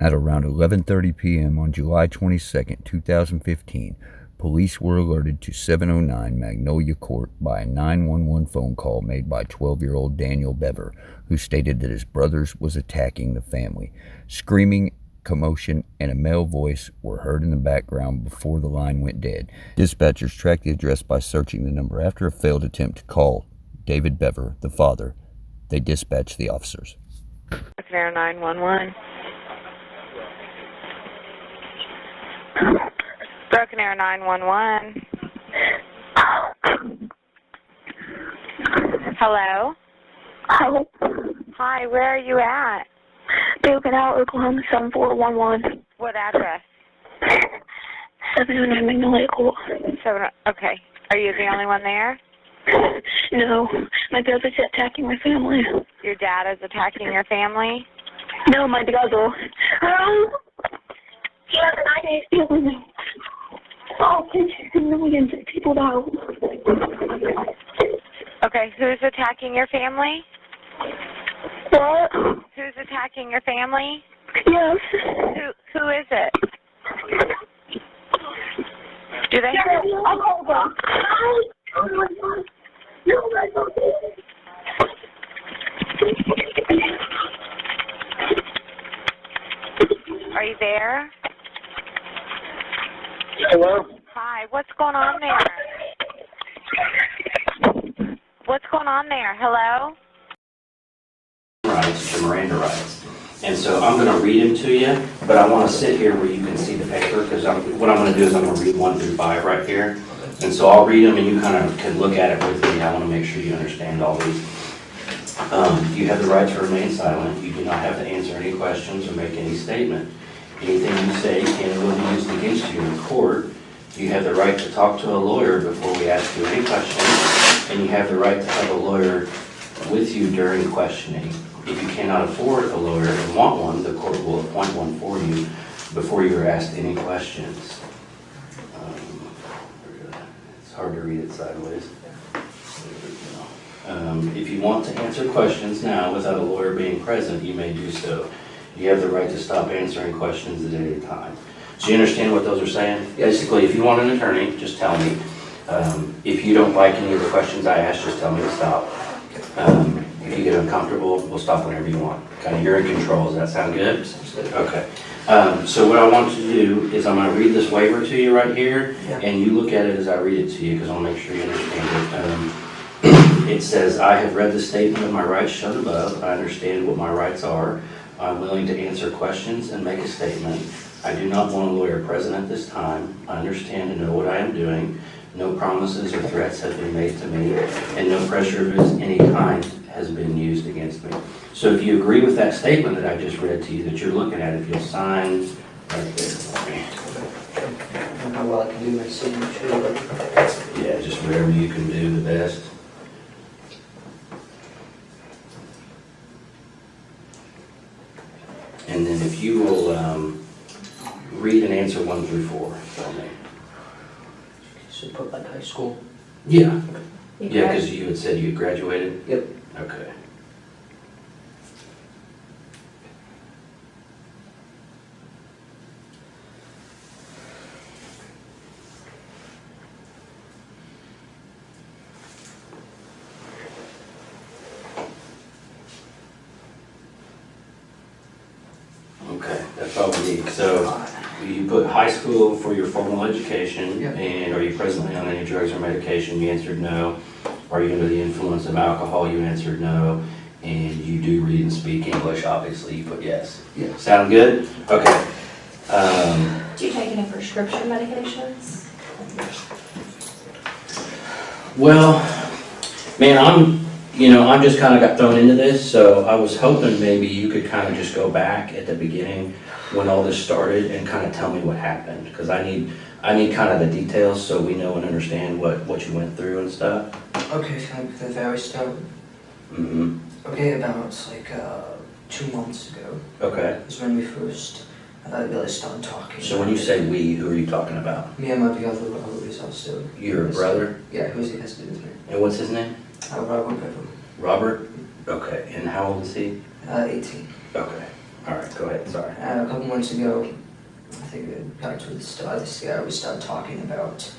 At around 11:30 p.m. on July 22, 2015, police were alerted to 709 Magnolia Court by a 911 phone call made by 12-year-old Daniel Bever, who stated that his brothers was attacking the family. Screaming, commotion, and a male voice were heard in the background before the line went dead. Dispatchers tracked the address by searching the number. After a failed attempt to call David Bever, the father, they dispatched the officers. Massacre 911. Broken Arrow 911. Hello? Hello. Hi, where are you at? Broken Arrow, Oklahoma 7411. What address? 709 Magnolia Court. Okay. Are you the only one there? No, my brother's attacking my family. Your dad is attacking your family? No, my brother. He has an idea stealing me. Oh, millions of people out. Okay, who's attacking your family? What? Who's attacking your family? Yes. Who is it? Do they? I'll call back. Are you there? Hello? Hi, what's going on there? What's going on there? Hello? Rights to Miranda rights. And so I'm going to read them to you, but I want to sit here where you can see the paper, because what I'm going to do is I'm going to read 1 through 5 right here. And so I'll read them and you kind of can look at it with me. I want to make sure you understand all these. You have the right to remain silent. You do not have to answer any questions or make any statement. Anything you say can and will be used against you in court. You have the right to talk to a lawyer before we ask you any questions, and you have the right to have a lawyer with you during questioning. If you cannot afford a lawyer and want one, the court will appoint one for you before you are asked any questions. It's hard to read it sideways. If you want to answer questions now without a lawyer being present, you may do so. You have the right to stop answering questions at any time. So you understand what those are saying? Basically, if you want an attorney, just tell me. If you don't like any of the questions I ask, just tell me to stop. If you get uncomfortable, we'll stop whenever you want. Kind of, you're in control. Does that sound good? Okay. So what I want you to do is I'm going to read this waiver to you right here, and you look at it as I read it to you, because I'll make sure you understand it. It says, I have read the statement of my rights shown above. I understand what my rights are. I'm willing to answer questions and make a statement. I do not want a lawyer present at this time. I understand and know what I am doing. No promises or threats have been made to me, and no pressure of any kind has been used against me. So if you agree with that statement that I just read to you, that you're looking at, if you'll sign right there for me. I don't know what I can do my signature. Yeah, just whatever you can do the best. And then if you will read and answer 1 through 4 for me. So put like high school. Yeah. Yeah, because you had said you had graduated? Yep. Okay. Okay, that's all we need. So you put high school for your formal education, Yep. And are you presently on any drugs or medication? You answered no. Are you under the influence of alcohol? You answered no. And you do read and speak English, obviously. You put yes. Yes. Sound good? Okay. Do you take any prescription medications? Well, man, I'm just kind of got thrown into this, so I was hoping maybe you could kind of just go back at the beginning when all this started and kind of tell me what happened, because I need kind of the details so we know and understand what you went through and stuff. Okay, so like the very start. Mm-hmm. Okay, about like 2 months ago Okay. is when we first really started talking. So when you say we, who are you talking about? Me and my brother, who is also. Your brother? Yeah, who has to do with me. And what's his name? Robert Bever. Robert? Okay. And how old is he? 18. Okay. All right, go ahead, sorry. A couple months ago, I think it got to the start, this guy, we started talking about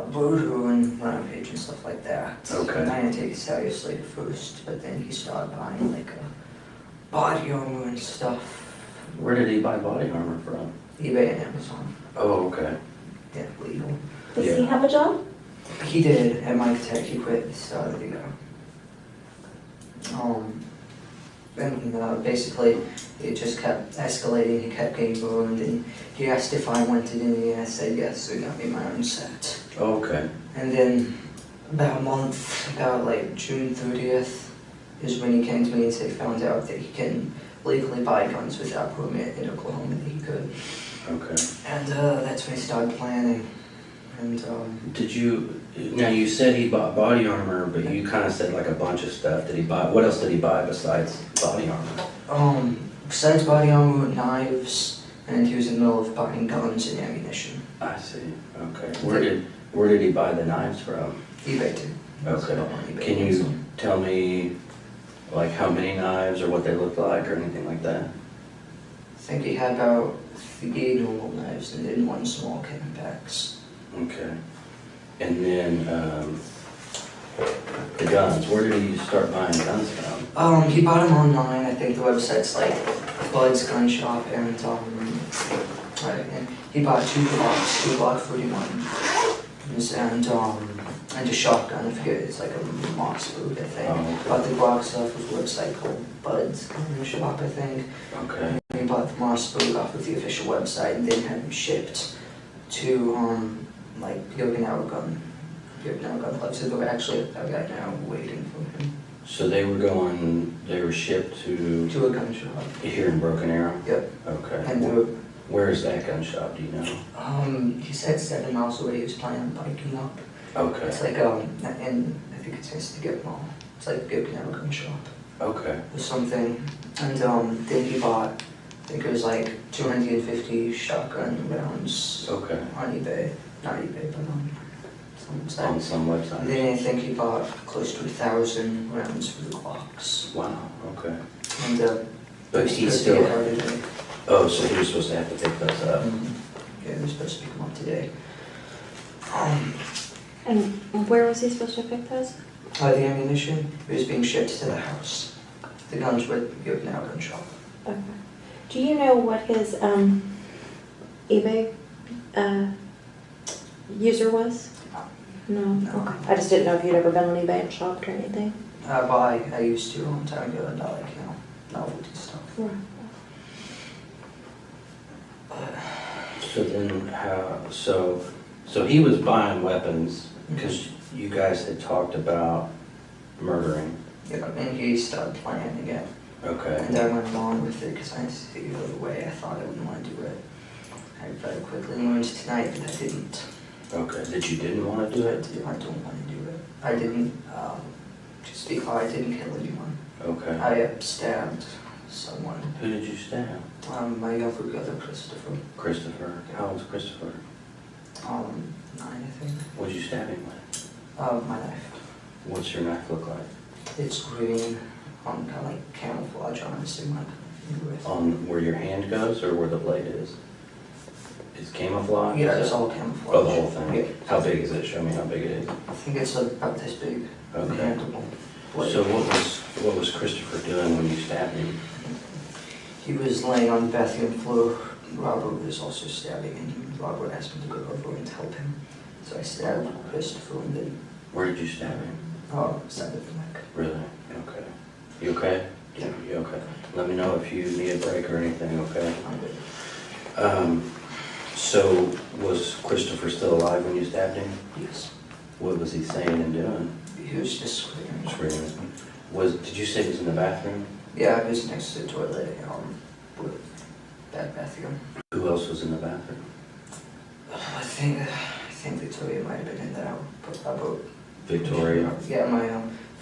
voodoo and rampage and stuff like that. Okay. And I didn't take it seriously at first, but then he started buying like a body armor and stuff. Where did he buy body armor from? eBay and Amazon. Oh, okay. Yeah, legal. Does Yeah. he have a job? He did at Mike Tech. He quit at the start of the year. And basically, it just kept escalating. He kept getting burned, and he asked if I wanted any, and I said yes, so he got me my own set. Oh, okay. And then about a month, about like June 30th, is when he came to me and said he found out that he can legally buy guns without permit in Oklahoma, that he could. Okay. And that's when he started planning. And Did you, now you said he bought body armor, but you kind of said like a bunch of stuff. Did he buy, what else did he buy besides body armor? Besides body armor, knives, and he was in the middle of buying guns and ammunition. I see, okay. Where did he buy the knives from? eBay too. Okay. eBay Can you Amazon. tell me like how many knives or what they look like or anything like that? I think he had about 3 normal knives and then 1 small Capex. Okay. And then the guns, where did he start buying guns from? He bought them online. I think the website's like Bud's Gun Shop, and he bought 2 Glocks, 2 Glock 41s, and a shotgun. I forget, it's like a Moss boot, I think. Oh, okay. Bought the Glock stuff with a website called Bud's Gun Shop, I think. Okay. He bought the Moss boot off of the official website, and then had them shipped to like Okinawa gun clubs. So they're actually a guy now waiting for him. So they were shipped To a gun shop. here in Broken Arrow? Yep. Okay. And Where is that gun shop, do you know? he said 7 miles away. He was planning on biking up. Okay. It's like and I think it's next to Get Mall. It's like the Okinawa gun shop Okay. or something. And then he bought, I think it was like 250 shotgun rounds Okay. on eBay. Not eBay, but some On website. some And website? then I think he bought close to 1,000 rounds for the Glocks. Wow, okay. And But he he was still, supposed to get out today. oh, so he was supposed to have to pick those up? Yeah, he was supposed to pick them up today. And where was he supposed to pick those? The ammunition was being shipped to the house. The guns were at the Okinawa gun shop. Okay. Do you know what his eBay user was? No. No. Okay. I just didn't know if you'd ever been on eBay and shopped or anything. I used to a long time ago, and like, novelty stuff. Right. So then how, so he was buying weapons because you guys had talked about murdering? Yeah, and he started planning it. Okay. And I went along with it because I didn't see it the way I thought I would want to do it. I very quickly learned tonight that I didn't. Okay, that you didn't want to do it? I don't want to do it. I didn't, just because I didn't kill anyone. Okay. I stabbed someone. Who did you stab? My younger brother, Christopher. Christopher. How old's Christopher? 9, I think. What'd you stab him with? My knife. What's your knife look like? It's green, kind of like camouflage, honestly, my with. On where your hand goes or where the blade is? It's camouflage? Yeah, it's all camouflage. Oh, the whole thing? Yeah. How big is it? Show me how big it is. I think it's about this big. Okay. Mandible blade. So what was Christopher doing when you stabbed him? He was laying on the bathroom floor. Robert was also stabbing, and Robert asked me to go over and help him. So I stabbed Christopher, and then Where did you stab him? stabbed the neck. Really? Okay. You okay? Yeah. You okay? Let me know if you need a break or anything, okay? I'm good. So was Christopher still alive when you stabbed him? Yes. What was he saying and doing? He was just screaming. Screaming. Did you say he was in the bathroom? Yeah, I was next to the toilet, with that bathroom. Who else was in the bathroom? I think Victoria might have been in there. About Victoria? Yeah, my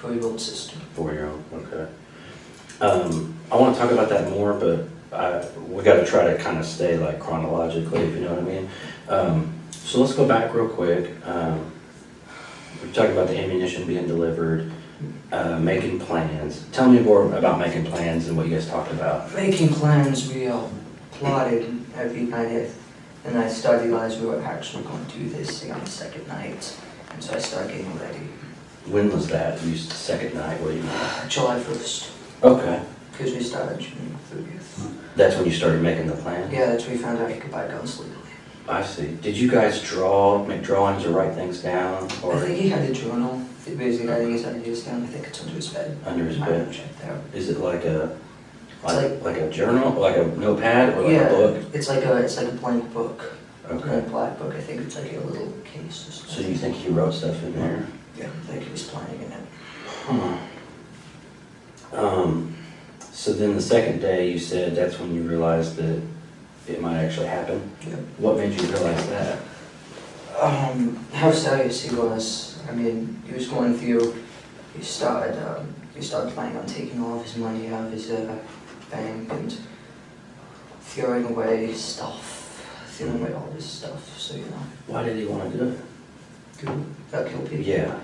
4-year-old sister. 4-year-old, okay. I want to talk about that more, but we got to try to kind of stay like chronologically, if you know what I mean. So let's go back real quick. We're talking about the ammunition being delivered. making plans. Tell me more about making plans and what you guys talked about. Making plans, we plotted every night, and I started realizing we were actually going to do this thing on the second night, and so I started getting ready. When was that? You second night, what do you mean? July 1st, Okay. because we started June 30th. That's when you started making the plan? Yeah, that's when we found out you could buy guns legally. I see. Did you guys make drawings or write things down? I Or think he had a journal, basically writing his ideas down. I think it's under his bed. under his I haven't bed? checked out. Is it like a, It's like a journal, like a notepad or like Yeah, a book? it's like a blank book. Okay. Blank black book. I think it's like a little case or So something. you think he wrote stuff in there? Yeah, I think he was planning in it. Huh. So then the second day you said that's when you realized that it might actually happen? Yep. What made you realize that? How serious he was. I mean, he was going through, he started planning on taking all of his money out of his bank and throwing away all this stuff, so you know. Why did he want to do it? Kill people. Yeah.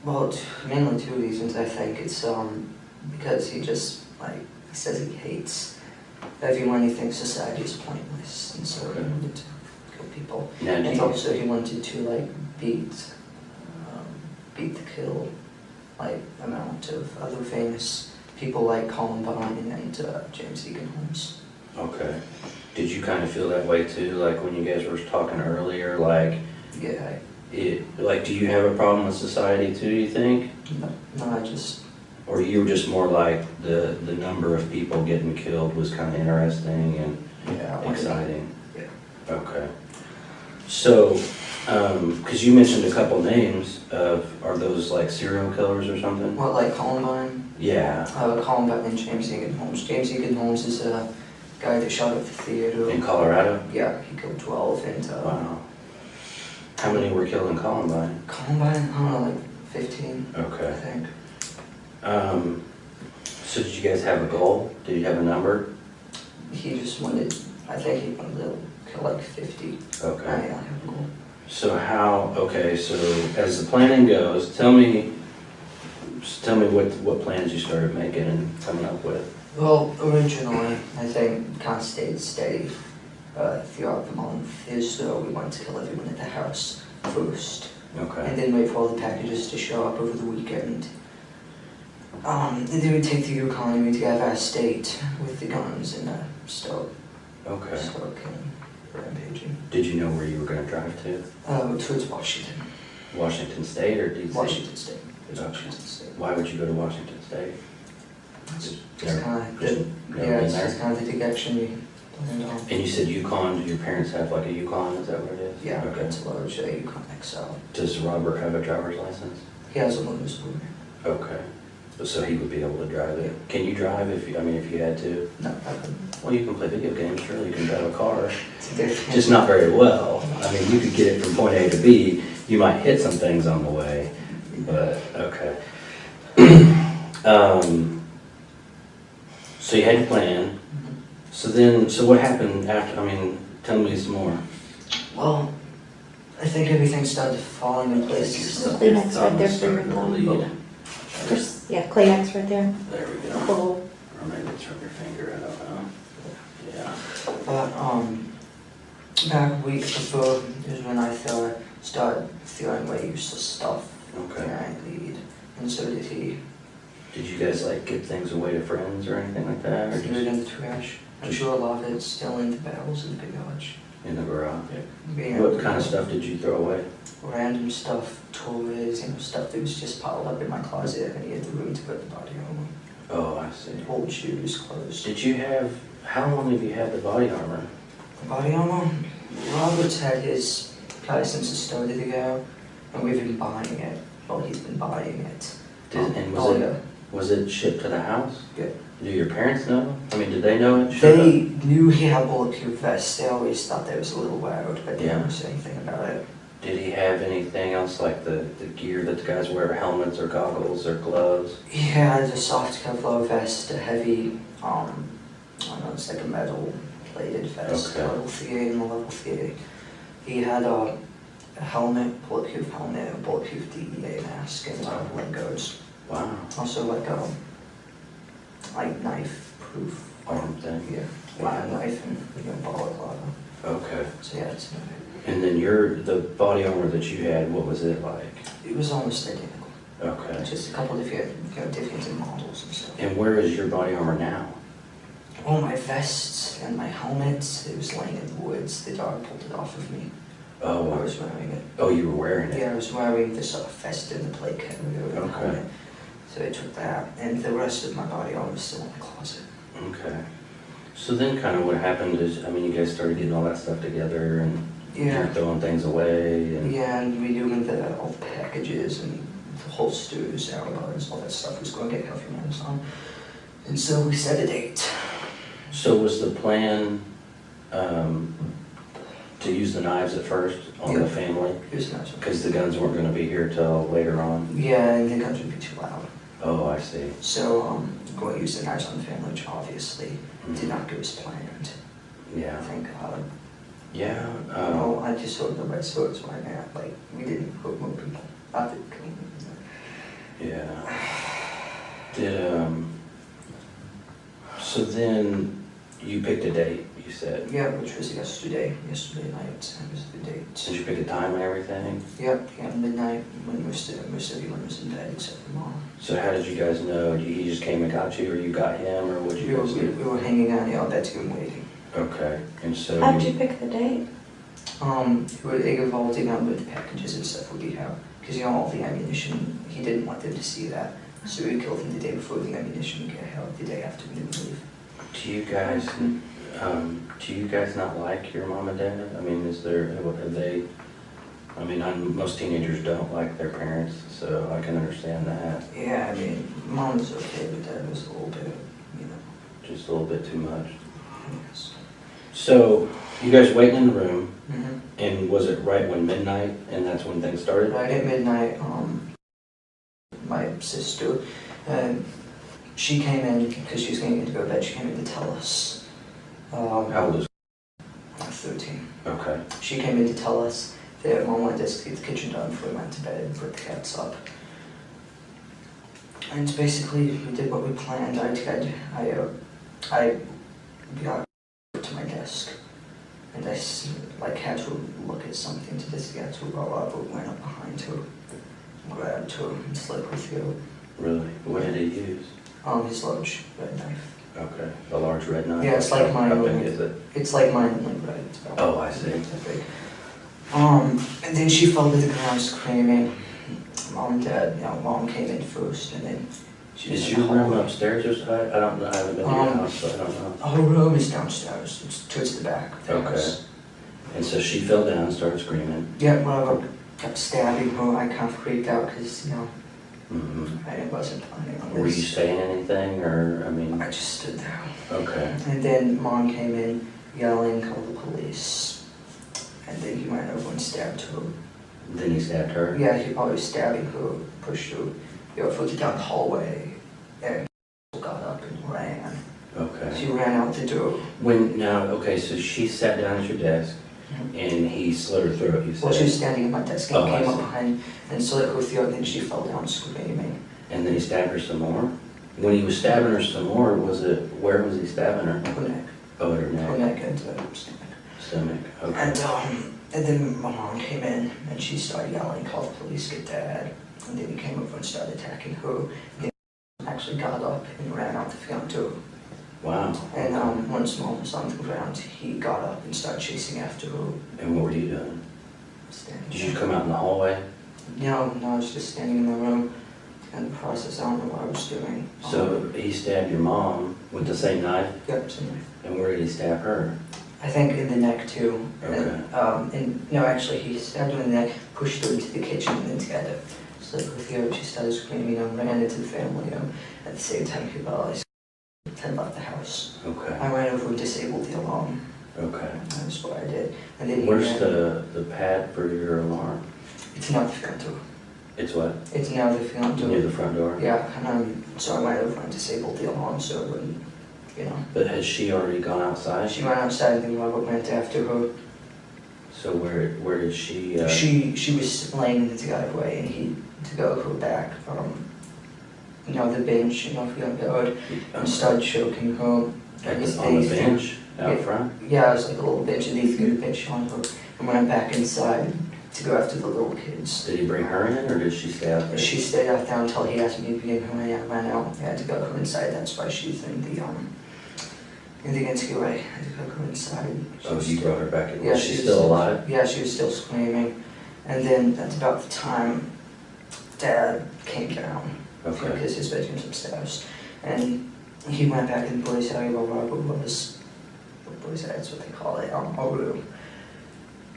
Well, mainly two reasons, I think. It's because he just, he says he hates everyone. He thinks society is pointless, and so he wanted to kill people. Now, do And you, also he wanted to, beat the kill, amount of other famous people like Columbine and James Egan Holmes. okay. Did you kind of feel that way too, like when you guys were talking earlier, Yeah, do you have a problem with society too, do you think? no, I just, Or you were just more like the number of people getting killed was kind of interesting and yeah, I wanted to- exciting? Yeah. Okay. So, because you mentioned a couple names are those like serial killers or something? What, like Columbine? Yeah, Columbine and James Egan Holmes. James Egan Holmes is a guy that shot up the theater. in Colorado? Yeah, he killed 12, and Wow. How many were killed in Columbine? Columbine, I don't know, 15, I Okay. think. So did you guys have a goal? Did you have a number? He just wanted, I think he wanted to kill 50. Okay. I don't have a goal. So so as the planning goes, tell me what plans you started making and coming up with. Well, originally, I think kind of stayed steady throughout the month. We wanted to kill everyone at the house first, Okay. and then wait for all the packages to show up over the weekend. And then we take the Yukon and we'd get our state with the guns and start Okay. killing, rampaging. Did you know where you were going to drive to? Towards Washington. Washington State or DC? Washington State. Okay. Washington State. Why would you go to Washington State? It's Never- kind of just never been it's there? just kind of the direction we planned on. And you said Yukon, do your parents have like a Yukon, is that what it is? Yeah, Okay. it's a large Yukon XL. Does Robert have a driver's license? He has a loaner's program. Okay. So he would be able to drive it? Yeah. Can you drive if you had to? No, I couldn't. Well, you can play video games, surely you can drive a car. It's a different. Just not very well. I mean, you could get it from point A to B. You might hit some things on the way, but, okay. So you had your plan. So what happened after, tell me some more. Well, I think everything started falling in place. Kleenex right there for your Starting to thumb. bleed. Yeah, Kleenex right there. There we go. Oh, Or maybe it's from your finger, I don't know. Yeah. But, back a week before is when I started throwing away useless stuff. Okay. And I lead, and so did he. Did you guys like give things away to friends or anything like that? Or Threw it just in the trash. I'm sure a lot of it's still in the barrels in the garage. in the garage? Yeah. What kind of stuff did you throw away? Random stuff, toys, stuff that was just piled up in my closet and he had the room to put the body armor. Oh, I see. Old shoes, clothes. How long have you had the body armor? Body armor? Robert's had his probably since it started ago, and we've been buying it. Well, he's been buying it. And yeah. was it shipped to the house? Yeah. Do your parents know? Did they know it? showed They knew he had bulletproof vests. They always thought that was a little loud, but they Yeah. never said anything about it. up? Did he have anything else like the gear that the guys wear, helmets or goggles or gloves? He had a soft Kevlar vest, a heavy, I don't know, it's like a metal plated vest, Okay. level 3A and a level 3A. He had a a helmet, bulletproof helmet, a bulletproof DEA mask, and Legos. Wow. Also like knife-proof Arm thing. Yeah, knife and balaclava. Okay. So yeah, it's And then the body armor that you had, what was it like? it was almost identical. Okay. Just a couple different different models and stuff. And where is your body armor now? Oh, my vest and my helmet, it was laying in the woods. The dog pulled it off of me. I Oh, was wearing it. oh, you were wearing it? Yeah, I was wearing this vest and the plate carrier and the Okay. helmet. So I took that, and the rest of my body armor was still in the closet. Okay. So then kind of what happened is, I mean, you guys started getting all that stuff together and Yeah. you're throwing things away and... Yeah, and redoing all the packages and the holsters, alibis, all that stuff was going to get heavy from Amazon. And so we set a date. So was the plan to use the knives at first on Yeah. the family? Here's an answer. Because the guns weren't going to be here till later on? Yeah, and the guns would be too loud. Oh, I see. So we're going to use the knives on the family, which obviously did not go as planned. Yeah. Thank God. Yeah. No, I just hope nobody saw us right now. Like, we didn't hook more people. I did. Yeah. So then you picked a date, you said? Yeah, which was yesterday night. That was the date. Did you pick a time and everything? Yep, yeah, midnight when most everyone was in bed except for Mom. So how did you guys know? He just came and got you, or you got him, or what did you guys do? We were hanging out in our bedroom waiting. Okay, and so... How did you pick the date? It involved with the packages and stuff we have. Because, all the ammunition, he didn't want them to see that. So we killed him the day before the ammunition would get held, the day after we didn't leave. Do you guys not like your mom and dad? I mean, have they... I mean, most teenagers don't like their parents, so I can understand that. Yeah, I mean, Mom was okay, but Dad was a little bit, Just a little bit too much. Yes. So, you guys waiting in the room, Mm-hmm. and was it right when midnight, and that's when things started? Right at midnight, my sister, she came in because she was getting to go to bed. She came in to tell us. How old is... 13. Okay. She came in to tell us that Mom wanted us to get the kitchen done before we went to bed and put the cats up. And basically, we did what we planned. I got to my desk, and I had to look at something to just get to roll up, but went up behind her, grabbed her, and slid with you. Really? What did he use? His large red knife. Okay. A large red knife? Yeah, it's like mine. How big is it? It's like mine, like red. It's about Oh, I see. that big. And then she fell to the ground screaming. Mom and Dad, Mom came in first, and then she was Is in the your room hallway. upstairs or side? I don't know. I haven't been to your house, so I don't know. Her room is downstairs. It's towards the back of the Okay. house. And so she fell down and started screaming. Yeah, well, I kept stabbing her. I kind of freaked out because, Mm-hmm. I wasn't planning on Were you this. saying anything, or, I mean... I just stood there. Okay. And then Mom came in yelling, call the police. And then he went over and stabbed her. Then he stabbed her? Yeah, he probably was stabbing her, pushed her, floated down the hallway, and got up and ran. Okay. She ran out the door. Okay, so she sat down at your desk, and he slit her throat, you said? Well, she was standing at my desk and Oh, I came up see. behind and slit her throat, and then she fell down screaming. And then he stabbed her some more? When he was stabbing her some more, where was he stabbing her? Her neck. Oh, at her Her neck? neck and stomach. Stomach, okay. And then my mom came in and she started yelling, call the police, get Dad. And then he came over and started attacking her. Then he actually got up and ran out the front door. Wow. And once Mom was on the ground, he got up and started chasing after her. And what were you doing? Standing Did you there. come out in the hallway? No, I was just standing in my room. And the process, I don't know what I was doing. So he stabbed your mom with the same knife? Yep, same way. And where did he stab her? I think in the neck too. Okay. And no, actually, he stabbed her in the neck, pushed her into the kitchen, and then together. Slit her throat. She started screaming and ran into the family. At the same time, he realized and left the house. Okay. I ran over and disabled the alarm. Okay. That's what I did. And then he Where's ran. the pad for your alarm? It's now the front door. It's what? It's now the front door. Near the front door? Yeah, and so I went over and disabled the alarm so it wouldn't, But has she already gone outside? She went outside and then Robert went after her. So where did she? She was laying in the driveway, and he took her back from, the bench, if you got yard, and started choking her. on the bench out front? Yeah, it was like a little bench, and he threw the bench on her and went back inside to go after the little kids. Did he bring her in, or did she stay out there? She stayed out there until he asked me to be in her, and I ran out. I had to go her inside. That's why she's in the NCOA. I had to go her inside. You brought her back in. Yeah, Was she still alive? Yeah, she was still screaming. And then that's about the time Dad came down. Okay. Because his bedroom's upstairs. And he went back in the police area where Robert was. Police area, that's what they call it, our room.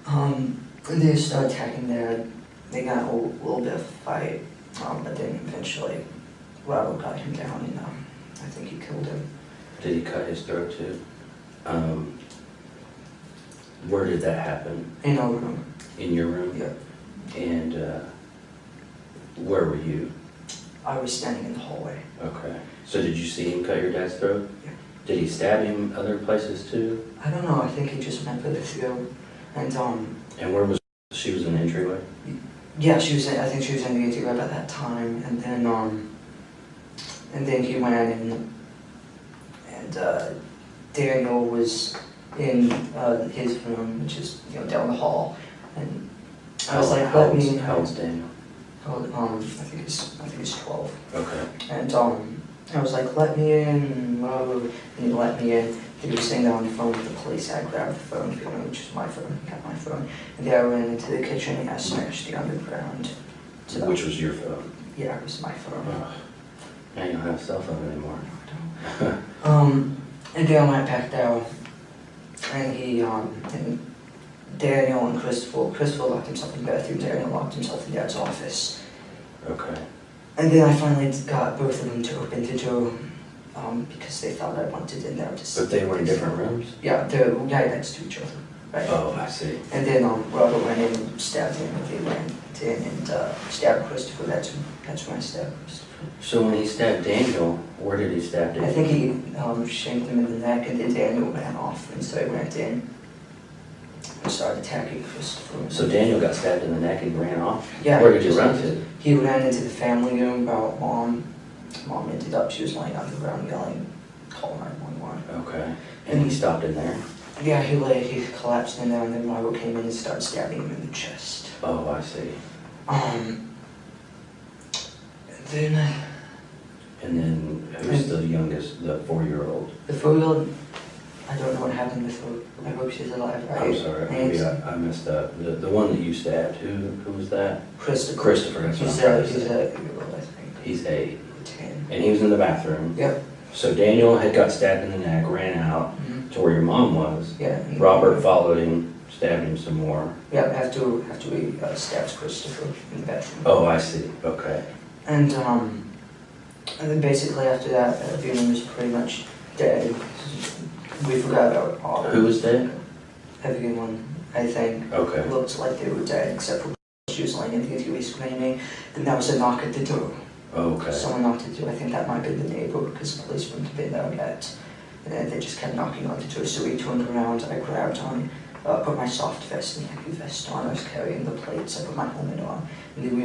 And they started attacking Dad. They got a little bit of a fight. But then eventually Robert got him down, and I think he killed him. Did he cut his throat too? Where did that happen? In our room. In your room? Yeah. And where were you? I was standing in the hallway. Okay. So did you see him cut your dad's throat? Yeah. Did he stab him other places too? I don't know, I think he just went for the throat. And And where was she? Was in the entryway? yeah, I think she was in the entryway at that time. And then he went in, and Daniel was in his room, which is down the hall. And I was like, let me. How old's Daniel? I think he's 12. Okay. And I was like, let me in, and he let me in. He was sitting there on the phone with the police. I grabbed the phone, which is my phone. He got my phone. And then I ran into the kitchen, and I smashed the underground. So, Which was your phone? yeah, it was my phone. Ugh. Now you don't have a cell phone anymore. And then I went back down, and and Daniel and Christopher locked himself in the bathroom. Daniel locked himself in Dad's office. Okay. And then I finally got both of them to open the door, because they thought I wanted in there to see. But they were in different rooms? Yeah, they're right next to each other. Right? Oh, I see. And then Robert went in and stabbed him, and they went in and stabbed Christopher. That's when I stabbed Christopher. So when he stabbed Daniel, where did he stab Daniel? I think he shanked him in the neck, and then Daniel ran off, and so I went in and started attacking Christopher. So Daniel got stabbed in the neck and ran off? Yeah. Where did you run to? He ran into the family room about Mom. Mom ended up, she was laying on the ground yelling, call 911. Okay. And he stopped in there? Yeah, he collapsed in there, and then Robert came in and started stabbing him in the chest. Oh, I see. And then who's the youngest, the 4-year-old? The 4-year-old, I don't know what happened with her. I hope she's alive. I'm sorry, maybe I messed up. The one that you stabbed, who was that? Christopher. Christopher, that's what I'm He's trying to say. 8-year-old, I think. He's 8. 10. And he was in the bathroom. Yep. So Daniel had got stabbed in the neck, ran out to where your mom was. Yeah. and- Robert followed him, stabbed him some more. Yeah, after we stabbed Christopher in the bedroom. Oh, I see. Okay. And then basically after that, everyone was pretty much dead. We forgot about all. Who was dead? Everyone, I think, Okay. looked like they were dead, except for she was laying in the interview screaming. Then there was a knock at the door. Okay. Someone knocked at the door. I think that might have been the neighbor, because the police wouldn't have been there yet. And then they just kept knocking on the door. So we turned around. I grabbed on, put my soft vest and heavy vest on. I was carrying the plates. I put my helmet on. And then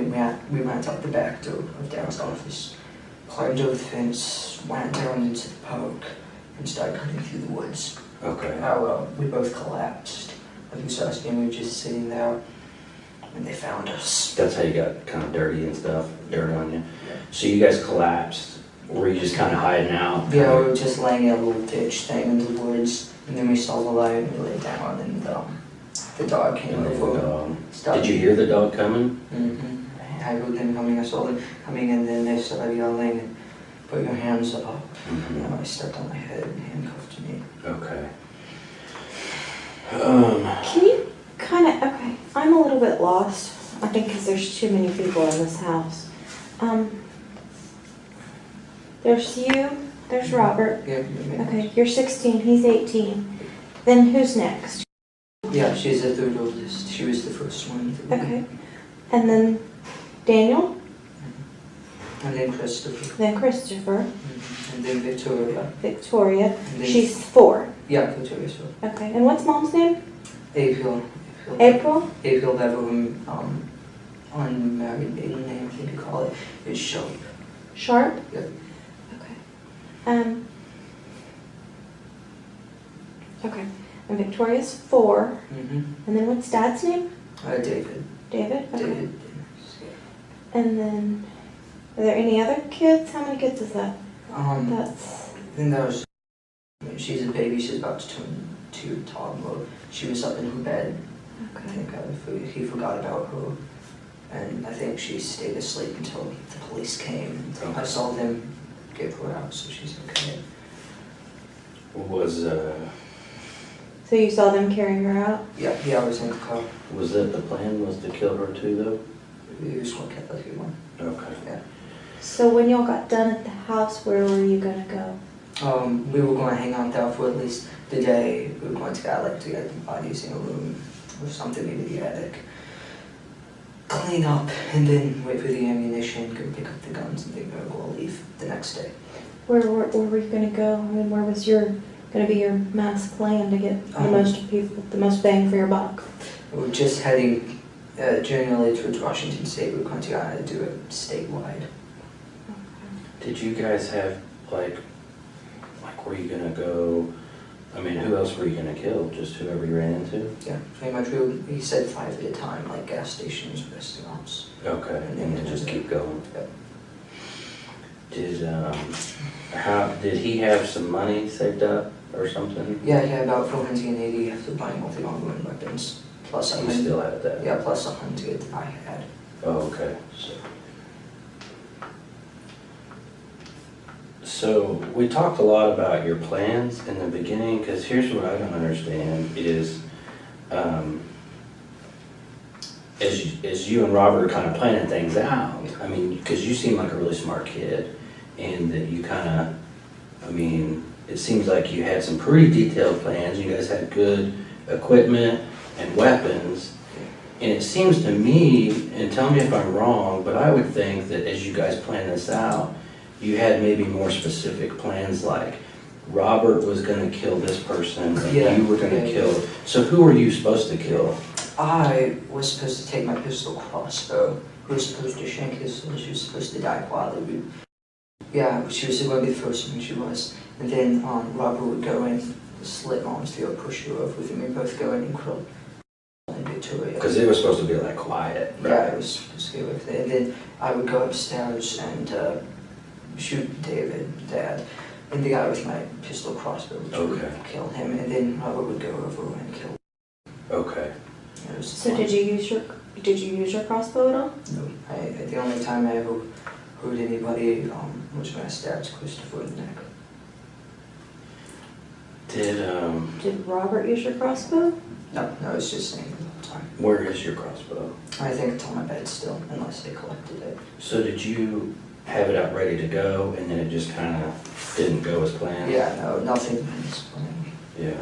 we went out the back door of Dad's office, climbed over the fence, went down into the park, and started cutting through the woods. Okay. We both collapsed. Like we saw us, and we were just sitting there, and they found us. That's how you got kind of dirty and stuff, dirt on you. So you guys collapsed. Were you just kind of hiding out? Yeah, we were just laying in a little ditch thing in the woods, and then we saw the light, and we lay down, and the dog came And then over. did you hear the dog coming? Mm-hmm. I heard them coming, I saw them coming, and then they started yelling, put your hands up. Mm-hmm. And I stepped on my head and handcuffed me. Okay. Can you okay, I'm a little bit lost, I think because there's too many people in this house. There's you, there's Robert. Yeah, Okay, you're 16, he's 18. Then who's next? yeah, she's the third oldest. She was the first one. Okay. And then Daniel, And then Christopher. then Christopher, And then Victoria. Victoria. And then, She's 4. yeah, Victoria's one. Okay, and what's Mom's name? April. April? April Bever, unmarried maiden name, I think you call it, is Sharp. Sharp? Yep. Okay. Okay. And Victoria's 4. Mm-hmm. And then what's Dad's name? David. David? Okay. David. And then, are there any other kids? How many kids is that? That's... I think that was, she's a baby, she's about to turn 2 toddler. She was up in her bed. I Okay. think he forgot about her. And I think she stayed asleep until the police came. I saw them get her out, so she's okay. So you saw them carrying her out? Yeah, I was in the car. Was that the plan, was to kill her too, though? He was going to get like one. Okay. Yeah. So when y'all got done at the house, where were you gonna go? We were going to hang out there for at least the day. We were going to get the bodies in a room or something in the attic. Clean up and then wait for the ammunition, go pick up the guns, and then go leave the next day. Where were you gonna go? I mean, where was gonna be your mass plan to get the most people, the most bang for your buck? We're just heading generally towards Washington State. We're going to do it statewide. Did you guys have, like, were you gonna go, I mean, who else were you gonna kill? Just whoever you ran into? Yeah, pretty much. He said 5 at a time, like gas stations, restaurants. Okay, and then just keep going. Yep. Did he have some money saved up or something? Yeah, he had about 480 after buying all the ongoing weapons. Plus You still have that? Yeah, plus 100 I had. Oh, okay. So we talked a lot about your plans in the beginning, because here's what I don't understand is, as you and Robert are kind of planning things out, I mean, because you seem like a really smart kid, and that you kind of, I mean, it seems like you had some pretty detailed plans. You guys had good equipment and weapons, and it seems to me, and tell me if I'm wrong, but I would think that as you guys plan this out, you had maybe more specific plans, like Robert was going to kill this person, and you were going to kill. So who were you supposed to kill? I was supposed to take my pistol crossbow. Who was supposed to shank his soul. She was supposed to die quietly. Yeah, she was going to be the first one, she was. And then Robert would go in, slit Mom's throat, push her over with him, and both go in and kill Victoria. Because it was supposed to be like quiet, right? Yeah, it was supposed to go with it. And then I would go upstairs and shoot David, Dad, and the guy with my pistol crossbow, which would kill him. And then Robert would go over and kill him. Okay. So did you use your crossbow at all? No. The only time I ever hurt anybody was when I stabbed Christopher in the neck. Did Robert use your crossbow? No, it's just saying the whole time. Where is your crossbow? I think it's on my bed still, unless they collected it. So did you have it out ready to go, and then it just kind of didn't go as planned? Yeah, no, nothing is planned. Yeah.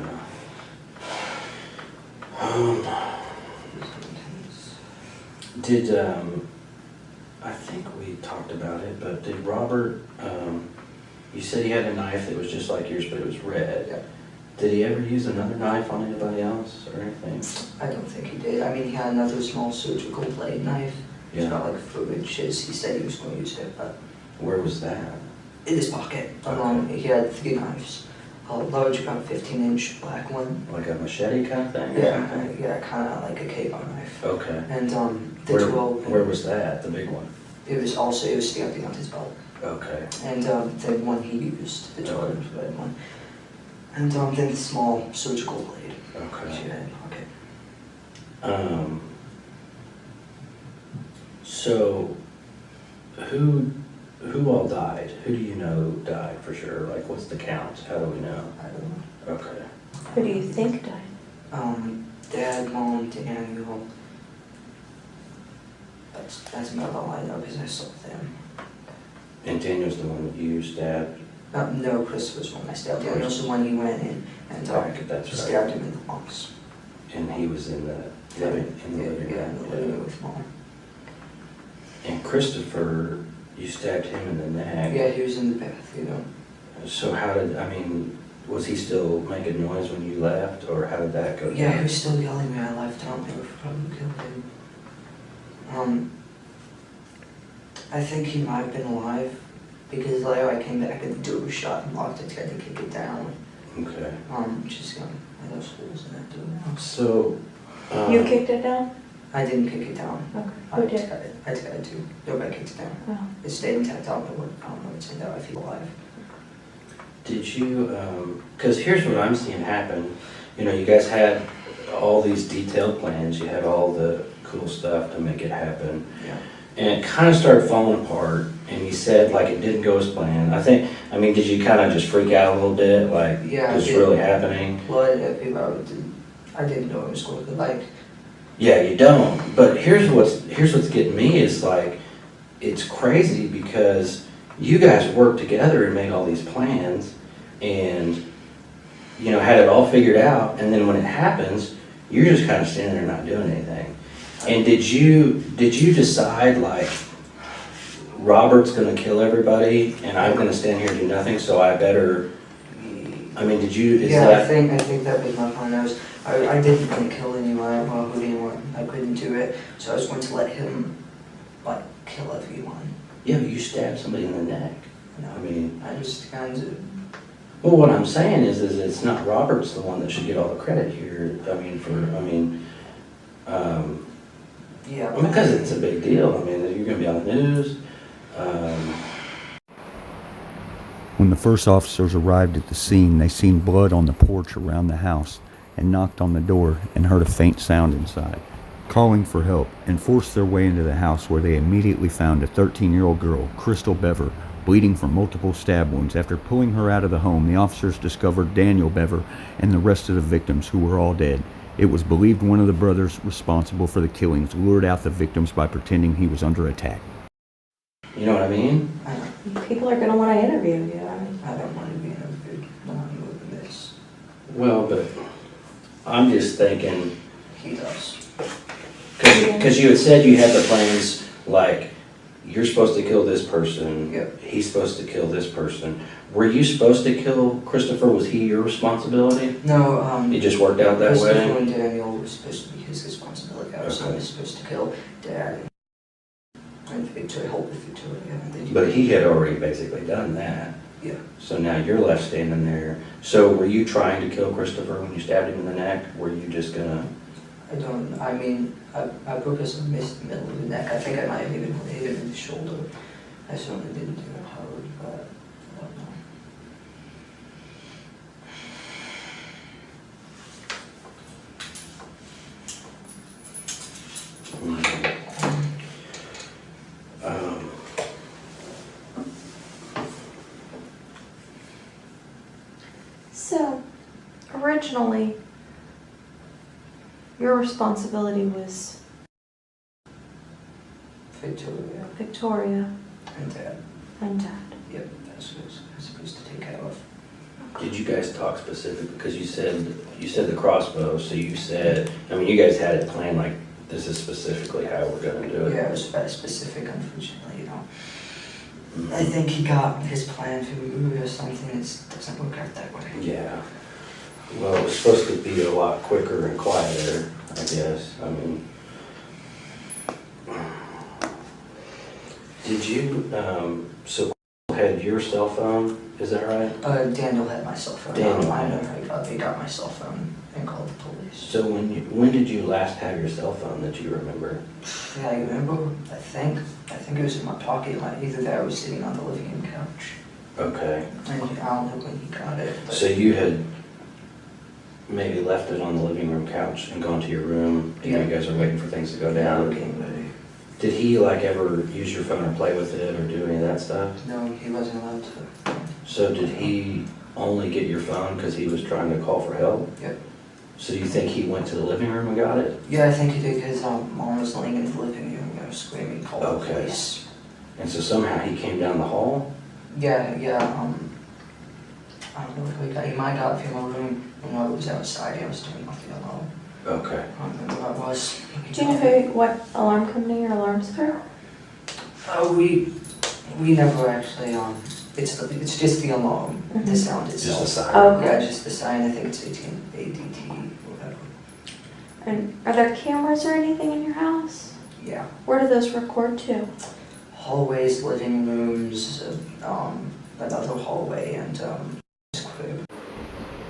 I think we talked about it, but did Robert, you said he had a knife that was just like yours, but it was red. Yeah. Did he ever use another knife on anybody else or anything? I don't think he did. I mean, he had another small surgical blade knife. It's not like footage. He said he was going to use it, but... Where was that? In his pocket. Okay. He had 3 knives. A large, about 15-inch black one. Like a machete kind of thing? Yeah, kind of like a K-bar knife. Okay. And the 12... Where was that, the big one? It was stabbed behind his belt. Okay. And the one he used, the 12-inch red one. And then the small surgical blade. Okay. Which he had in his pocket. So, who all died? Who do you know died for sure? Like, what's the count? How do we know? I don't know. Okay. Who do you think died? Dad, Mom, Daniel. That's about all I know because I saw them. And Daniel's the one that you stabbed? No, Chris was one I stabbed. Daniel's the one he went in and stabbed him in the lungs. And he was in the living room? Yeah, in the living room with Mom. And Christopher, you stabbed him in the neck? Yeah, he was in the bath, you know. So how did, I mean, Was he still making noise when you left, or how did that go? Yeah, he was still yelling when I left. I don't think we probably killed him. I think he might have been alive because later I came back and the door was shut and locked. I tried to kick it down. Okay. Just had those holes in that door. So. You kicked it down? I didn't kick it down. Okay. I Who did? tried to. Nobody kicked it down. Oh. It stayed intact. I don't know what's in there. I feel alive. Did you, because here's what I'm seeing happen. You know, you guys had all these detailed plans, you had all the cool stuff to make it happen. Yeah. And it kind of started falling apart, and you said like it didn't go as planned. I mean, did you kind of just freak out a little bit, like Yeah, what's really happening? Well, I didn't know it was going to like. Yeah, you don't. But here's what's getting me is like, it's crazy because you guys worked together and made all these plans and, you know, had it all figured out. And then when it happens, you're just kind of standing there not doing anything. And did you decide like, Robert's gonna kill everybody and I'm gonna stand here and do nothing, so I better, I mean, did you, I think that was my plan. I didn't want to kill anyone who didn't want. I couldn't do it, so I was going to let him, like, kill everyone. Yeah, but you stabbed somebody in the neck. No, I mean, I just kind of. well, what I'm saying is it's not Robert's the one that should get all the credit here. Yeah. Because it's a big deal. I mean, you're gonna be on the news. When the first officers arrived at the scene, they seen blood on the porch around the house and knocked on the door and heard a faint sound inside. Calling for help and forced their way into the house, where they immediately found a 13-year-old girl, Micheal Bever, bleeding from multiple stab wounds. After pulling her out of the home, the officers discovered Daniel Bever and the rest of the victims, who were all dead. It was believed one of the brothers responsible for the killings lured out the victims by pretending he was under attack. You know what I mean? People are going to want to interview you. I don't want to be interviewed. No, I'm moving this. Well, but I'm just thinking, He does. because you had said you had the plans, like, you're supposed to kill this person. Yep. He's supposed to kill this person. Were you supposed to kill Christopher? Was he your responsibility? No, It just worked out that Christopher way? and Daniel was supposed to be his responsibility. I was Okay. only supposed to kill Dad and Victoria, help with Victoria. And they But he had already basically done that. Yeah. So now you're left standing there. So were you trying to kill Christopher when you stabbed him in the neck? Were you just gonna? I purposely missed the middle of the neck. I think I might have even hit him in the shoulder. I certainly didn't do it hard, but I don't know. So, originally, your responsibility was Victoria Victoria and Dad. and Dad. Yep, that's what I was supposed to take care of. Did you guys talk specifically? Because you said the crossbow, so you said, I mean, you guys had it planned like, this is specifically how we're gonna do it. Yeah, it was very specific, unfortunately, you know. I think he got his plan to move or something. It doesn't work out that way. Yeah. Well, it was supposed to be a lot quicker and quieter, I guess. I mean, did you, so had your cell phone, is that right? Daniel had my cell phone. Daniel. I know he got my cell phone and called the police. So when did you last have your cell phone that you remember? Yeah, I remember. I think it was in my pocket. Either that or I was sitting on the living room couch. Okay. And I don't know when he got it. But So you had maybe left it on the living room couch and gone to your room, and Yeah. you guys are waiting for things to go now we're down. getting ready. Did he like ever use your phone or play with it or do any of that stuff? No, he wasn't allowed to. So did he only get your phone because he was trying to call for help? Yep. So you think he went to the living room and got it? Yeah, I think he did because mom was laying in the living room, screaming, call the Okay. police. And so somehow he came down the hall? Yeah, I don't know if he might have got it from my room when I was outside. I was doing nothing alone. Okay. I don't remember what it was. Do you know what alarm company your alarm's through? We never actually It's just the alarm, the sound itself. Just a sign. Oh, Yeah, okay. just the sign, I think it's 18 ADT, whatever. And are there cameras or anything in your house? Yeah. Where do those record to? Hallways, living rooms, another hallway, and crib.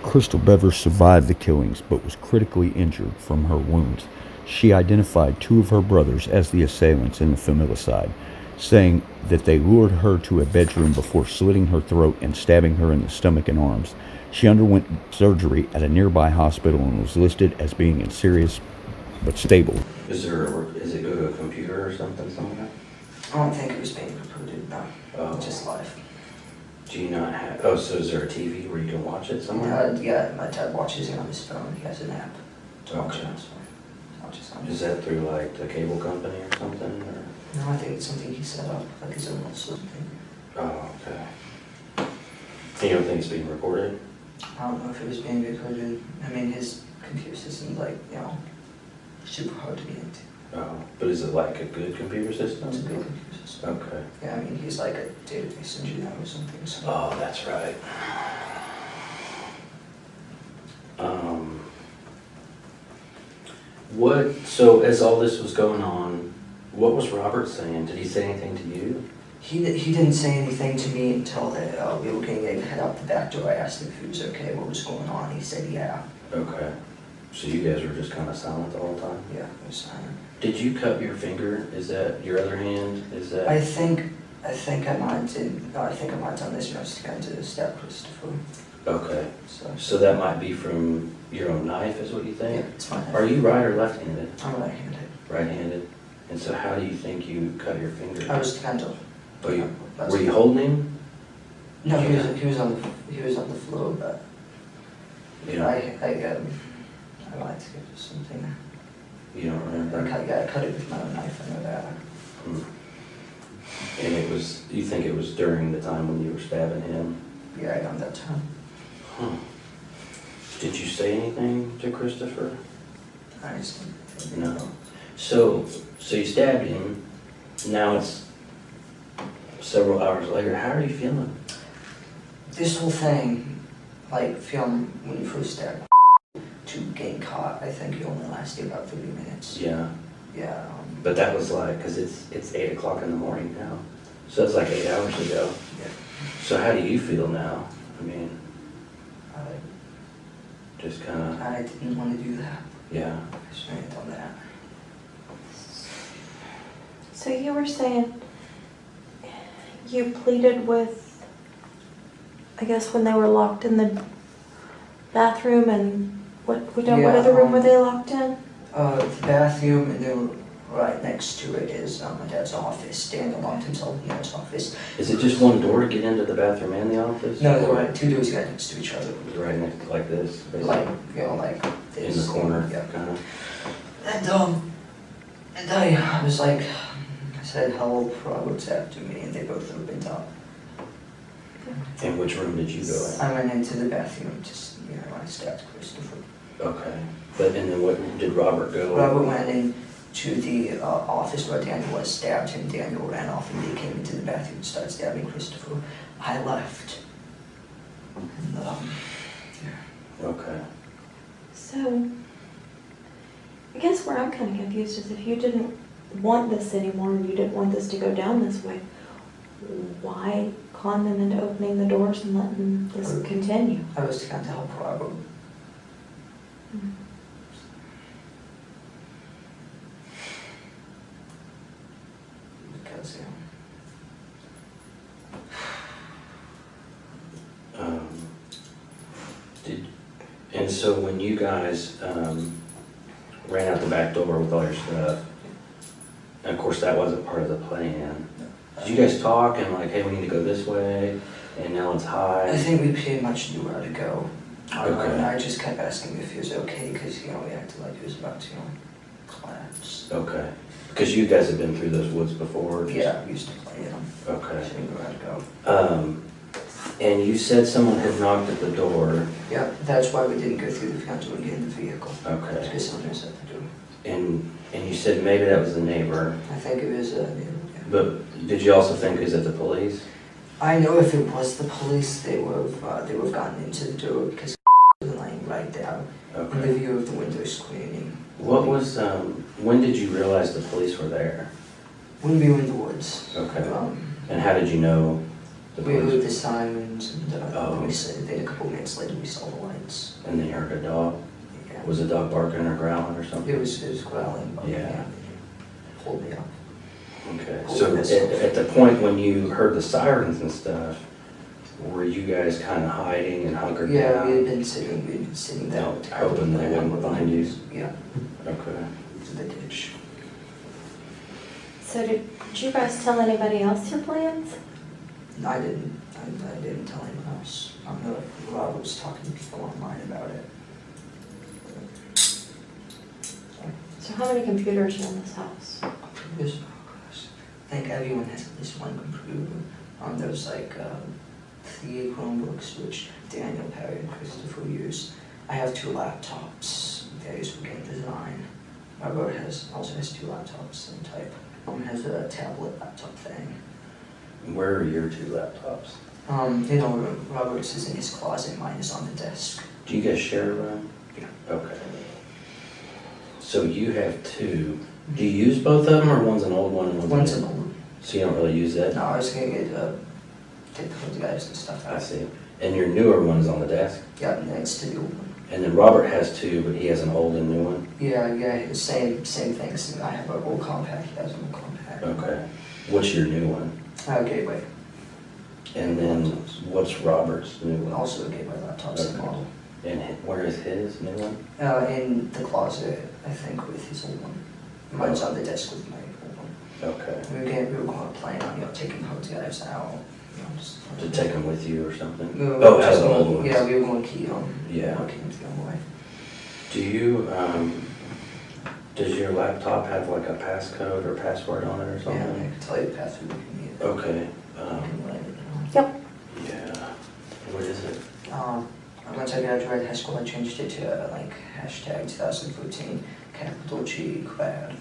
Crystal Bever survived the killings but was critically injured from her wounds. She identified 2 of her brothers as the assailants in the familicide, saying that they lured her to a bedroom before slitting her throat and stabbing her in the stomach and arms. She underwent surgery at a nearby hospital and was listed as being in serious but stable. Is it go to a computer or something somewhere? I don't think it was being recruited, no. Oh. Just live. Do you not have, oh, so is there a TV where you can watch it somewhere? Yeah, my dad watches it on his phone. He has an app to watch it Okay. on his phone. Watches on Is that through like the cable company or something, or? No, I think it's something he set up, like his own little something. Oh, okay. And you don't think it's being recorded? I don't know if it was being recorded. I mean, his computer system's like, super hard to get into. Oh, but is it like a good computer system? It's a good computer system. Okay. Yeah, I mean, he's like a database engineer or something, so. Oh, that's right. So as all this was going on, what was Robert saying? Did he say anything to you? He didn't say anything to me until we were getting ready to head out the back door. I asked him if he was okay, what was going on. He said, yeah. Okay. So you guys were just kind of silent the whole time? Yeah, it was silent. Did you cut your finger? Is that your other hand? Is that? I think I might have done this just to kind of stab Christopher. Okay. So So that might be from your own knife, is what you yeah, think? it's fine. Are you right or left-handed? I'm right-handed. Right-handed. And so how do you think you cut your finger? I was kind of. Oh, were you holding him? No, he was on the floor, but Yeah. I might have something. You don't remember? I cut it with my own knife. I know that. Hmm. And you think it was during the time when you were stabbing him? Yeah, right on that time. Huh. Did you say anything to Christopher? I just No. So you stabbed him. Now it's several hours later. How are you feeling? This whole thing, like film when you first start to getting caught, I think it only lasted about 30 minutes. Yeah. Yeah. But that was like, because it's 8 o'clock in the morning now. So that's like 8 hours ago. Yeah. So how do you feel now? I mean, I, just kind of, I didn't want to do that. yeah. I shouldn't have done that. So you were saying you pleaded with, I guess when they were locked in the bathroom and what Yeah, other room were they locked in? The bathroom, and then right next to it is my dad's office. Daniel locked himself in his office. Is it just one door to get into the bathroom and the office? No, there Or were 2 doors right next to each other. right next, like this, basically? Like, like In this. the corner, Yeah. kind of? And I was like, I said, help, Robert's after me, and they both opened up. And which room did you go in? I went into the bathroom, just, I stabbed Christopher. Okay. And then what, did Robert go? Robert went into the office where Daniel was, stabbed him, Daniel ran off, and they came into the bathroom and started stabbing Christopher. I left. And, yeah. Okay. So I guess where I'm kind of confused is if you didn't want this anymore, and you didn't want this to go down this way, why con them into opening the doors and letting this continue? I was trying to help Robert. Because, And so when you guys ran out the back door with all your stuff, and of course that wasn't part of the plan, did you guys talk and like, hey, we need to go this way, and now it's high? I think we pretty much knew where to go. Okay. And I just kept asking if he was okay, because, we acted like he was about to, collapse. Okay. Because you guys have been through those woods before? Yeah, we used to play in them. Okay. So we knew where to go. And you said someone had knocked at the door. Yeah, that's why we didn't go through the front door and get in the vehicle. Okay. Because someone was at the door. And you said maybe that was the neighbor, I think it was, yeah. but did you also think, is it the police? I know if it was the police, they would have gotten into the door because was laying right down in the Okay. view of the window screening. What was, when did you realize the police were there? When we were in the woods. Okay. And how did you know the We heard police? the sirens, and Oh. we said, then a couple minutes later we saw the lights. And then you heard a dog? Yeah. Was the dog barking or growling or something? It was growling. Yeah. Pulled me up. Okay, so at the point when you heard the sirens and stuff, were you guys kind of hiding and hunkered Yeah, down? we had been sitting down. Hoping they wouldn't find you? Yeah, Okay. to the ditch. So did you guys tell anybody else your plans? No, I didn't. I didn't tell anyone else. I know Rob was talking to people online about it. So how many computers are in this house? Computers, oh gosh. I think everyone has at least one computer. There's like 3 Chromebooks, which Daniel, Perry, and Christopher use. I have 2 laptops. They use for game design. My brother also has 2 laptops, same type. Has a tablet laptop thing. Where are your 2 laptops? Robert's is in his closet, mine is on the desk. Do you guys share a room? Yeah. Okay. So you have 2. Do you use both of them, or one's an old one and One's a an new? old one. So you don't really use that? No, I was gonna take the photographs and stuff I out. see. And your newer one is on the desk? Yeah, next to the old one. And then Robert has 2, but he has an old and new one? Yeah, same things. I have a old compact, he has an old compact. Okay. What's your new one? Gateway. And then what's Robert's new one? Also a Gateway laptop, same Okay. model. And where is his new one? In the closet, I think, with his old one. Mine's on the desk with my old one. Okay. We were going to plan on, taking the photographs out, just. To take them with you or something? We were Oh, just as an old going- one? Yeah, we were going to keep them. Yeah. Keep them to go away. Do you, does your laptop have like a passcode or password on it or Yeah, I something? can tell you the password if you need it. Okay. I can write it down. Yep. Yeah. What is it? Once I graduated high school, I changed it to hashtag 2014, capital G, grad.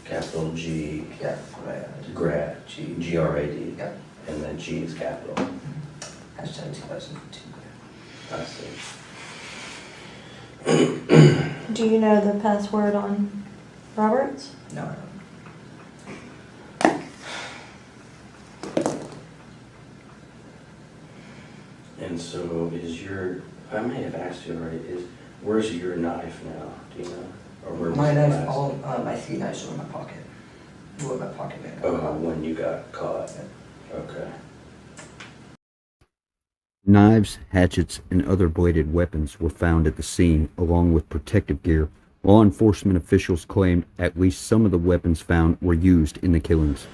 Capital G, Yeah, grad. grad, G. G-R-A-D. Yeah, And then G is capital. hashtag 2014 grad. I see. Do you know the password on Robert's? No, I don't. And so I may have asked you already, where's your knife now? Do you know? Or where was My it knife, last? all my 3 knives are in my pocket. Were in my pocket, man. Oh, when you got caught? Okay. Knives, hatchets, and other bladed weapons were found at the scene, along with protective gear. Law enforcement officials claimed at least some of the weapons found were used in the killings.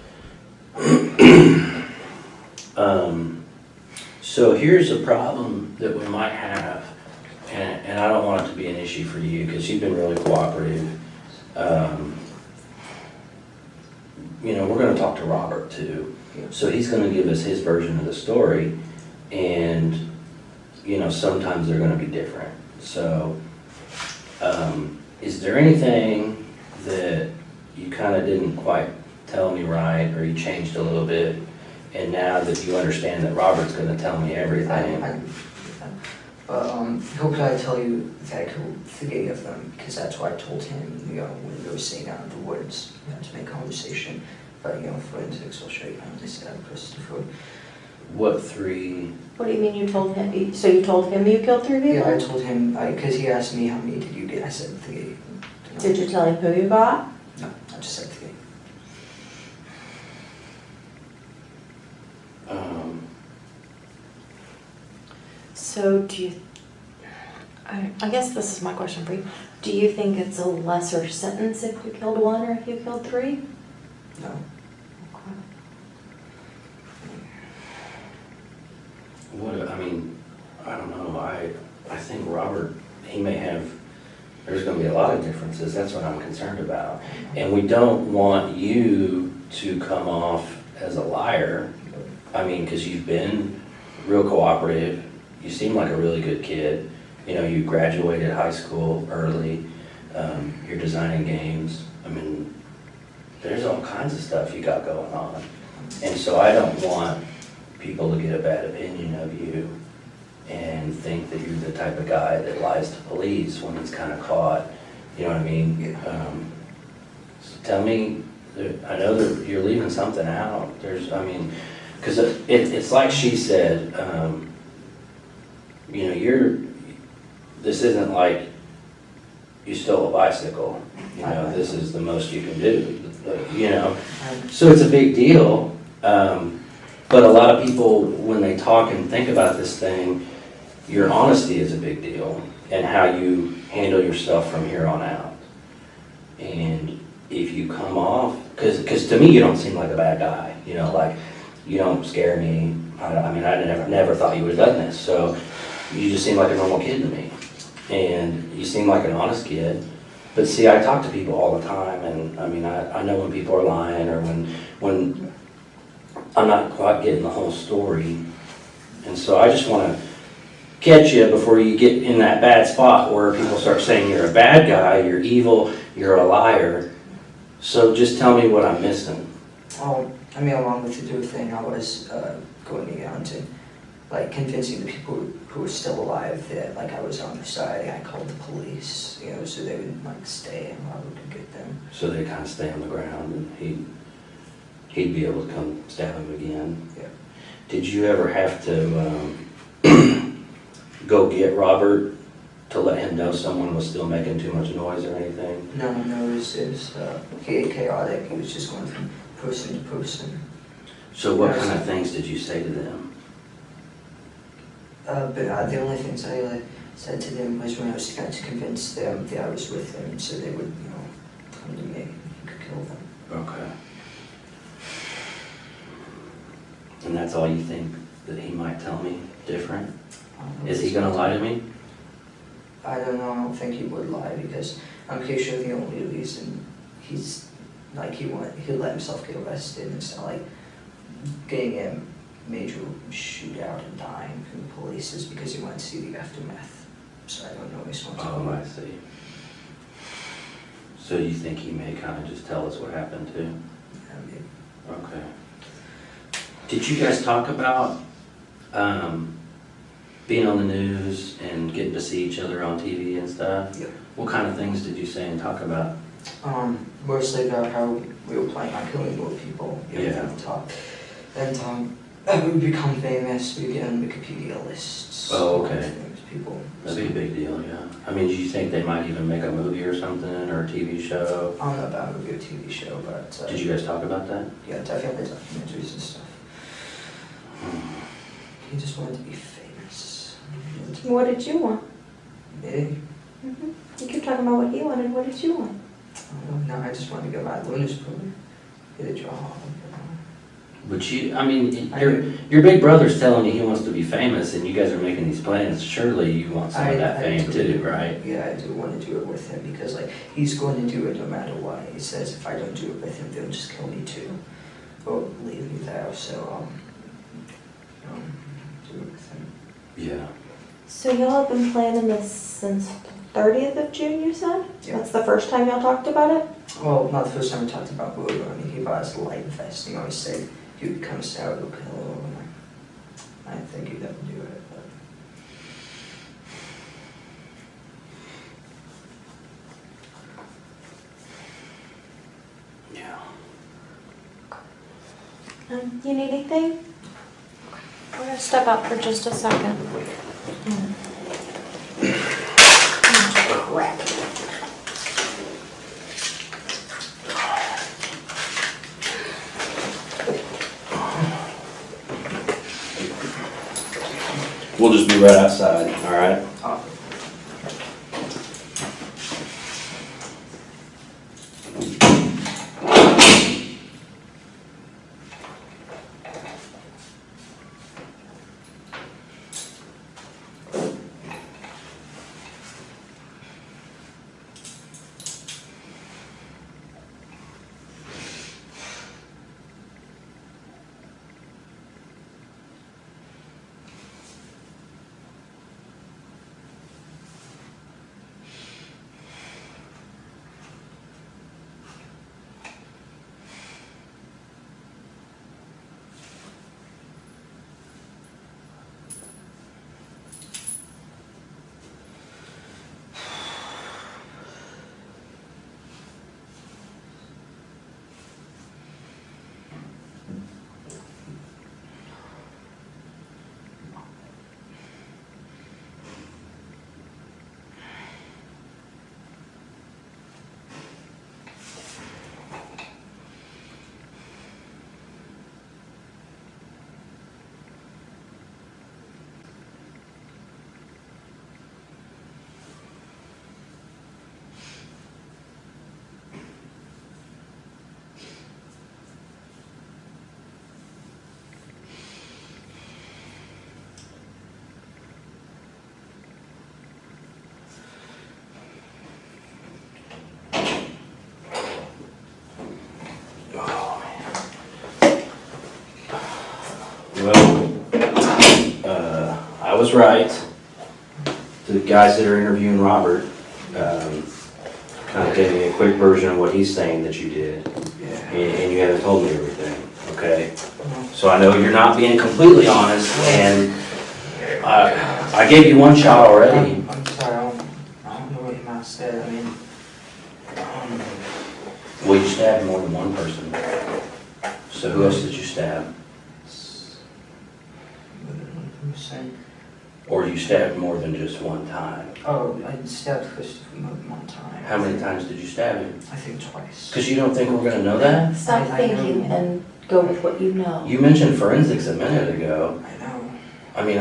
So here's a problem that we might have, and I don't want it to be an issue for you because you've been really cooperative. We're going to talk to Robert too. So he's going to give us his version of the story, and sometimes they're going to be different. So is there anything that you kind of didn't quite tell me right, or you changed a little bit, and now that you understand that Robert's going to tell me everything? He'll probably tell you that I killed 3 of them, because that's what I told him, when we were sitting out in the woods, to make conversation. But, forensics will show you how they set up Christopher. What 3? What do you mean you told him? So you told him you killed 3 people? Yeah, I told him, because he asked me how many did you get, I said 3. Did you tell him who you got? No, I just said 3. So do you, I guess this is my question for you. Do you think it's a lesser sentence if you killed 1 or if you killed 3? No. I don't know. I think Robert, he may have, there's going to be a lot of differences. That's what I'm concerned about. And we don't want you to come off as a liar. Because you've been real cooperative. You seem like a really good kid. You graduated high school early. You're designing games. There's all kinds of stuff you got going on. And so I don't want people to get a bad opinion of you and think that you're the type of guy that lies to police when it's kind of caught. You know what I mean? So tell me, I know that you're leaving something out. Because it's like she said, you know, this isn't like you stole a bicycle. You know, this is the most you can do, you know. So it's a big deal. But a lot of people, when they talk and think about this thing, your honesty is a big deal and how you handle yourself from here on out. And if you come off, because to me you don't seem like a bad guy, you know, like you don't scare me. I mean, I never thought you would have done this. So you just seem like a normal kid to me. And you seem like an honest kid. But see, I talk to people all the time, and I mean, I know when people are lying or when I'm not quite getting the whole story. And so I just want to catch you before you get in that bad spot where people start saying you're a bad guy, you're evil, you're a liar. So just tell me what I'm missing. Oh, I mean, along with the do thing, I was going around to, like, convincing the people who were still alive that, like, I was on their side. I called the police, you know, so they would, like, stay and I would get them. So they kind of stay on the ground, and he'd be able to come stab him again. Yeah. Did you ever have to go get Robert to let him know someone was still making too much noise or anything? No, it was chaotic. He was just going from person to person. So what kind of things did you say to them? But the only things I said to them was when I was trying to convince them that I was with them, so they would, you know, come to me and you could kill them. Okay. And that's all you think that he might tell me different? Is he gonna lie to me? I don't know. I don't think he would lie because I'm pretty sure the only reason he's like he'll let himself get arrested and it's not like getting a major shootout and dying from the police is because he wanted to see the aftermath. So I don't know his responsibility. Oh, I see. So you think he may kind of just tell us what happened too? Yeah, maybe. Okay. Did you guys talk about being on the news and getting to see each other on TV and stuff? Yep. What kind of things did you say and talk about? Mostly about how we were planning on killing more people. Yeah. Talk. And we would become famous. We'd get on Wikipedia lists. Oh, okay. Famous people. That'd be a big deal, yeah. I mean, do you think they might even make a movie or something, or a TV show? I don't know about a movie or TV show, but Did you guys talk about that? yeah, definitely documentaries and stuff. He just wanted to be famous. What did you want? Me? You keep talking about what he wanted. What did you want? I don't know. I just wanted to go by Luna's pool. Get a job. But I mean, your big brother's telling you he wants to be famous, and you guys are making these plans. Surely you want some of that fame too, right? Yeah, I do want to do it with him because, like, he's going to do it no matter what. He says if I don't do it with him, they'll just kill me too, or leave me there. So, do it with him. Yeah. So y'all have been planning this since 30th of June, you said? Yeah. That's the first time y'all talked about it? Well, not the first time we talked about Bobo. I mean, he bought us a light vest. He always said he would come out with a pillow. And I didn't think he'd ever do it, but. Yeah. You need anything? We're gonna step out for just a second. Crap. We'll just be right outside, all right? I was right. The guys that are interviewing Robert kind of gave me a quick version of what he's saying that you did, Yeah. and you haven't told me everything, okay? So I know you're not being completely honest, and I gave you one shot already. I'm sorry, I don't know what you might have said. I mean, Well, you stabbed more than one person. So who else did you stab? Or you stabbed more than just one time? Oh, I stabbed Christopher more than one time. How many times did you stab him? I think twice. Because you don't think we're gonna know that? Stop I thinking know. and go with what you know. You mentioned forensics a minute ago. I know. I mean,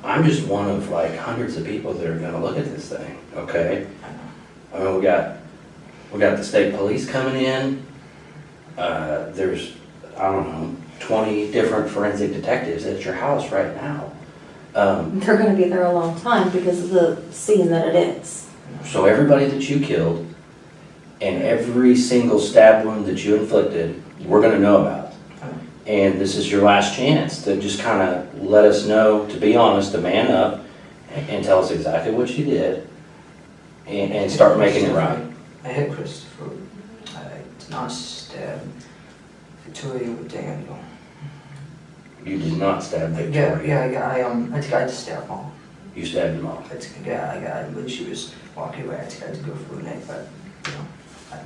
I'm just one of like hundreds of people that are gonna look at this thing, okay? I know. I mean, we got the state police coming in. There's, I don't know, 20 different forensic detectives at your house right now. They're gonna be there a long time because of the scene that it is. So everybody that you killed and every single stab wound that you inflicted, we're gonna know about. And this is your last chance to just kind of let us know, to be honest, to man up and tell us exactly what you did and start making it right. I hit Christopher. I did not stab Victoria with Daniel. You did not stab Victoria. I tried to stab Mom. You stabbed him off. When she was walking away, I tried to go for her neck, but, you know,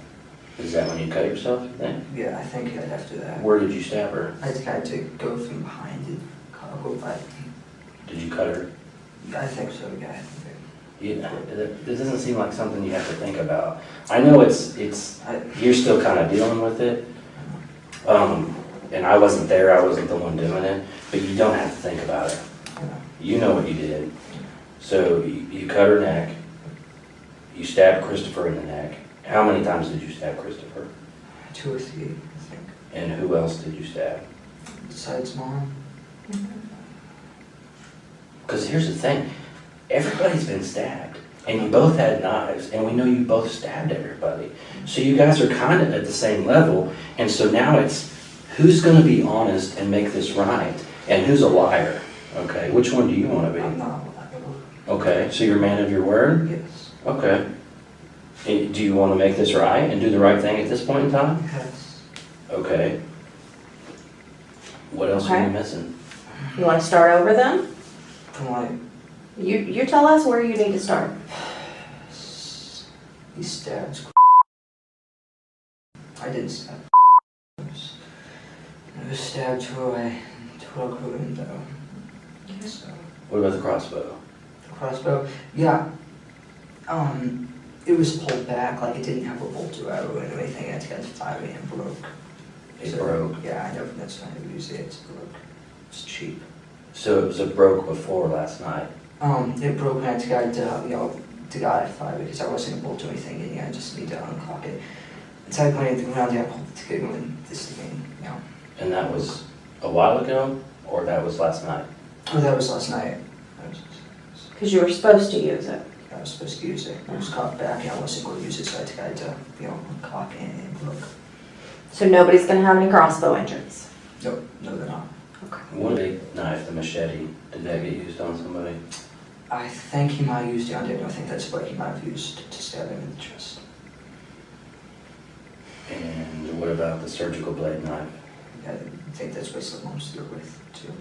Is that when you cut yourself, you think? yeah, I think after that. Where did you stab her? I tried to go from behind the car, but Did you cut her? I think so, yeah. It doesn't seem like something you have to think about. I know you're still kind of dealing with it. And I wasn't there, I wasn't the one doing it, but you don't have to think about it. You know what you did. So you cut her neck, you stabbed Christopher in the neck. How many times did you stab Christopher? 2 or 3, I think. And who else did you stab? Besides Mom. Because here's the thing, everybody's been stabbed, and you both had knives, and we know you both stabbed everybody. So you guys are kind of at the same level, and so now it's who's going to be honest and make this right, and who's a liar, okay? Which one do you want to I'm be? not. Okay, so you're a man of your word? Yes. Okay. And do you want to make this right and do the right thing at this point in time? Yes. Okay. What else are Okay. you missing? You wanna start over then? From like, You tell us where you need to start. he stabbed. I didn't stab. I was stabbed to a window. So, What about the crossbow? the crossbow, yeah. It was pulled back, like it didn't have a bolt or arrow or anything. It got fired and broke. It broke. Yeah, I never. That's not how to use it. It's broke. It's cheap. So it was a broke before last night. It broke and I tried to guide fire because I wasn't able to do anything and I just need to unclock it. So I pointed at the ground, I pulled the trigger and this thing, And that was a while ago, or that was last night? Oh, that was last night. Because you were supposed to use it. I was supposed to use it. It was caught back and I wasn't going to use it, so I tried to, unclock it and it broke. So nobody's gonna have any crossbow injuries. No, they're not. Okay. What big knife, the machete, did that get used on somebody? I think he might have used it on Daniel. I think that's what he might have used to stab him in the chest. And what about the surgical blade knife? I think that's what someone's through with, too.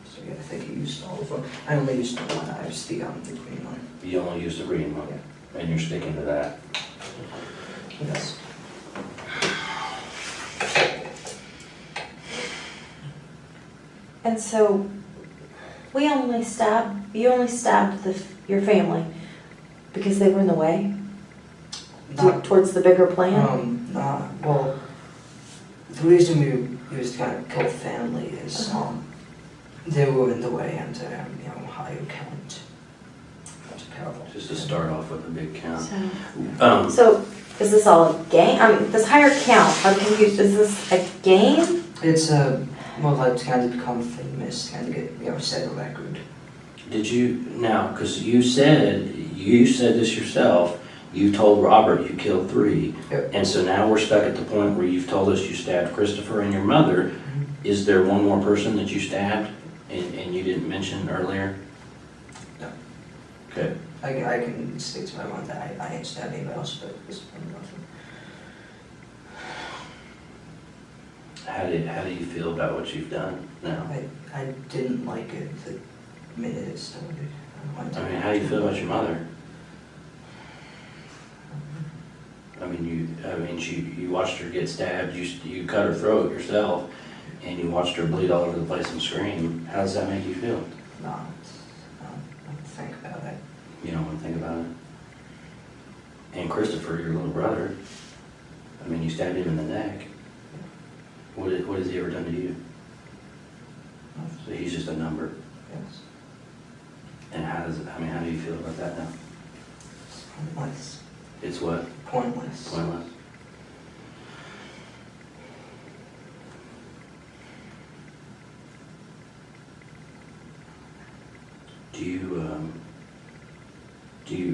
So yeah, I think he used all of them. I only used the one knives, the green one. You only used the green one, and you're sticking to that. Yes. And so you only stabbed your family because they were in the way towards the bigger plan? Well, the reason we was trying to kill family is, they were in the way and, higher count. That's a parable. Just to start off with a big count. So is this all a game? This higher count, I'm confused. Is this a game? It's more like trying to become famous, trying to get, set a record. Did you, now, because you said this yourself, you told Robert you killed 3. Yep. And so now we're stuck at the point where you've told us you stabbed Christopher and your mother. Mm-hmm. Is there one more person that you stabbed and you didn't mention earlier? No. Okay. I can stick to my one that I ain't stabbed anybody else, but this one nothing. How do you feel about what you've done now? I didn't like it the minute it started. I mean, how do you feel about your mother? I mean, you watched her get stabbed, you cut her throat yourself, and you watched her bleed all over the place and scream. How does that make you feel? No, I don't think about it. You don't want to think about it? And Christopher, your little brother, I mean, you stabbed him in the neck. What has he ever done to you? So he's just a number. Yes. And how do you feel about that now? It's pointless. It's what? Pointless. Pointless.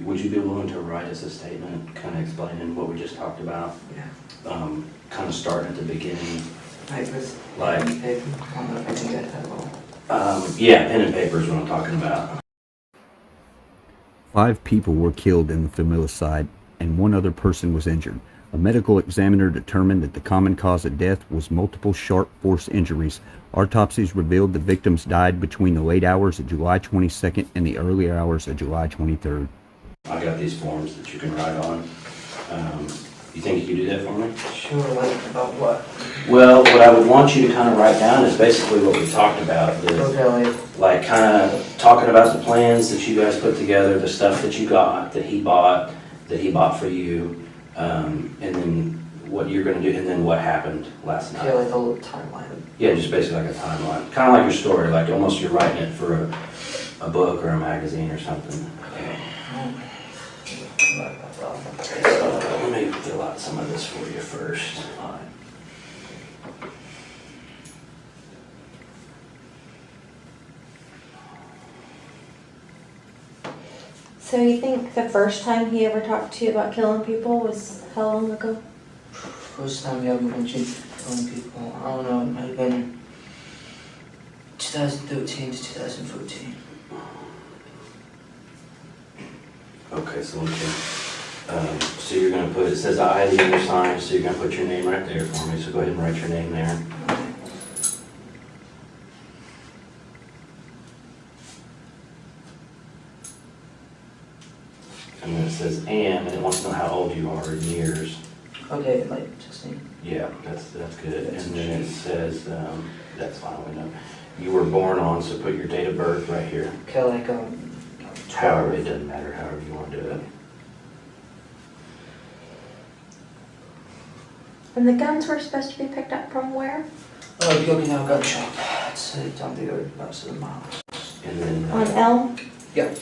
Would you be willing to write us a statement kind of explaining what we just talked about? Yeah. Kind of starting at the beginning. Like pen and paper. I don't know if I can get that well. Yeah, pen and paper is what I'm talking about. 5 people were killed in the familicide and 1 other person was injured. A medical examiner determined that the common cause of death was multiple sharp force injuries. Autopsies revealed the victims died between the late hours of July 22nd and the early hours of July 23rd. I got these forms that you can write on. You think you could do that for me? Sure, like about what? Well, what I would want you to kind of write down is basically what we talked about. Okay, Like kind of talking about the plans that you guys put together, the stuff that you got, that he bought for you, and then what you're going to do, and then what happened last night. yeah, like a little timeline. Yeah, just basically like a timeline. Kind of like your story, like almost you're writing it for a book or a magazine or something. Let me fill out some of this for you first. All right. So you think the first time he ever talked to you about killing people was how long ago? First time you ever mentioned killing people, I don't know, it might have been 2013 to 2014. Okay, so so you're going to put, it says I at the end of sign, so you're going to put your name right there for me, so go ahead and write your name there. And then it says and it wants to know how old you are in years. Okay, like 16. Yeah, that's good. And then it says, that's fine, we know. You were born on, so put your date of birth right here. Okay, like, However, it doesn't matter, however you want to do it. And the guns were supposed to be picked up from where? the Okinawa gun shop. It's down the road about 7 miles. And then On Elm? Yeah.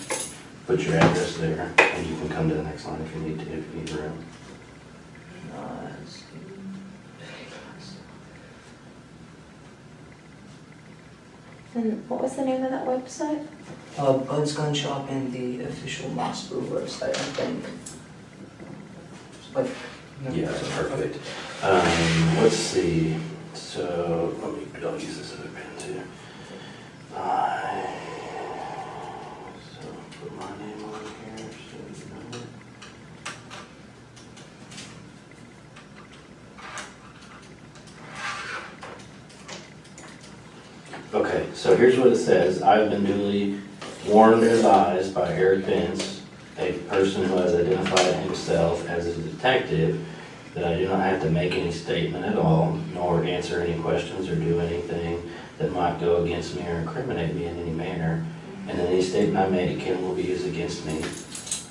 put your address there, and you can come to the next line if you need to, if you need room. And what was the name of that website? Bud's Gun Shop and the official Massacre website, I think. Like, Yeah, that's perfect. Let's see. So I'll use this other pen too. So put my name on here so you know. Okay, so here's what it says. I've been duly warned and advised by Eric Pence, a person who has identified himself as a detective, that I do not have to make any statement at all, nor answer any questions or do anything that might go against me or incriminate me in any manner, and any statement I made can will be used against me.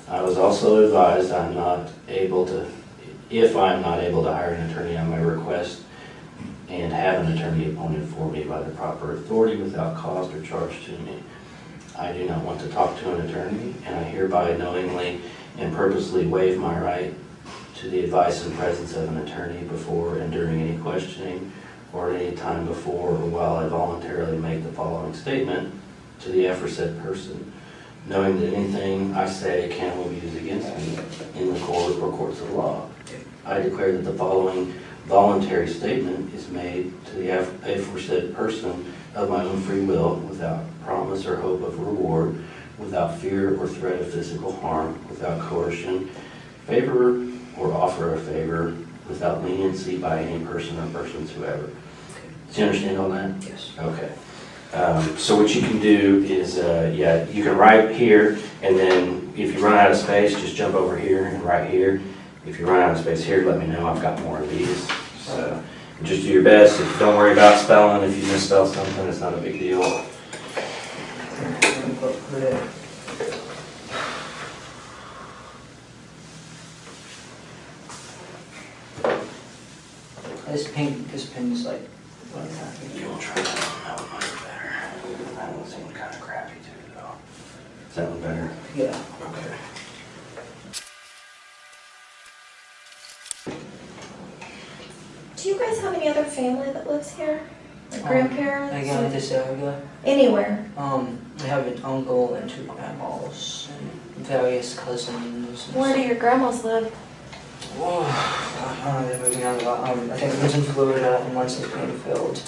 I was also advised if I'm not able to hire an attorney, I may request and have an attorney appointed for me by the proper authority without cost or charge to me. I do not want to talk to an attorney, and I hereby knowingly and purposely waive my right to the advice and presence of an attorney before and during any questioning or at any time before or while I voluntarily make the following statement to the aforesaid person, knowing that anything I say can will be used against me in the court or courts of law. I declare that the following voluntary statement is made to the aforesaid person of my own free will, without promise or hope of reward, without fear or threat of physical harm, without coercion, favor or offer of favor, without leniency by any person or persons whoever. Do you understand all that? Yes. Okay. So what you can do is, you can write here, and then if you run out of space, just jump over here and write here. If you run out of space here, let me know. I've got more of these. So just do your best. Don't worry about spelling. If you misspell something, it's not a big deal. This pin's like, You want to try that one much better. That one seemed kind of crappy too, though. Is that one better? yeah. Okay. Do you guys have any other family that lives here? Like grandparents? Again, or this area. anywhere? I have an uncle and 2 grandmas and various cousins. Where do your grandmas live? They're moving on a lot. I think one's in Florida and one's in Springfield.